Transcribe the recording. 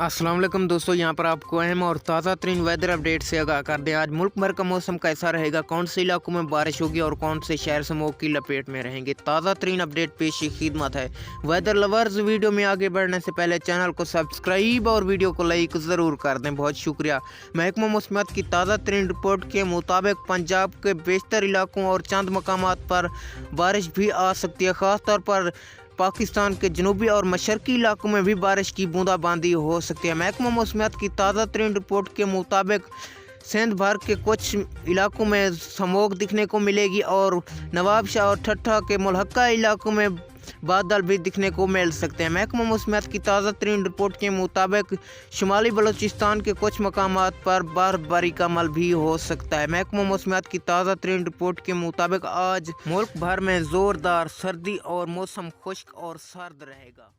अस्सलाम वालेकुम दोस्तों, यहाँ पर आपको अहम और ताज़ा तरीन वेदर अपडेट से आगाह कर दें। आज मुल्क भर का मौसम कैसा रहेगा, कौन से इलाकों में बारिश होगी और कौन से शहर स्मोक की लपेट में रहेंगे। ताज़ा तरीन अपडेट पेश की खिदमत है। वेदर लवर्स, वीडियो में आगे बढ़ने से पहले चैनल को सब्सक्राइब और वीडियो को लाइक ज़रूर कर दें, बहुत शुक्रिया। महकमा मौसमियात की ताज़ा तरीन रिपोर्ट के मुताबिक पंजाब के बेशतर इलाकों और चंद मकामात पर बारिश भी आ सकती है। ख़ास तौर पर पाकिस्तान के जनूबी और मशरकी इलाकों में भी बारिश की बूंदाबांदी हो सकती है। महकमा मौसमियात की ताज़ा तरीन रिपोर्ट के मुताबिक सिंध भर के कुछ इलाकों में स्मोक दिखने को मिलेगी और नवाबशाह और ठट्ठा के मुल्हका इलाकों में बादल भी दिखने को मिल सकते हैं। महकमा मौसमियात की ताज़ा तरीन रिपोर्ट के मुताबिक शुमाली बलूचिस्तान के कुछ मकामात पर बर्फबारी का अमल भी हो सकता है। महकमा मौसमियात की ताज़ा तरीन रिपोर्ट के मुताबिक आज मुल्क भर में ज़ोरदार सर्दी और मौसम खुश्क और सर्द रहेगा।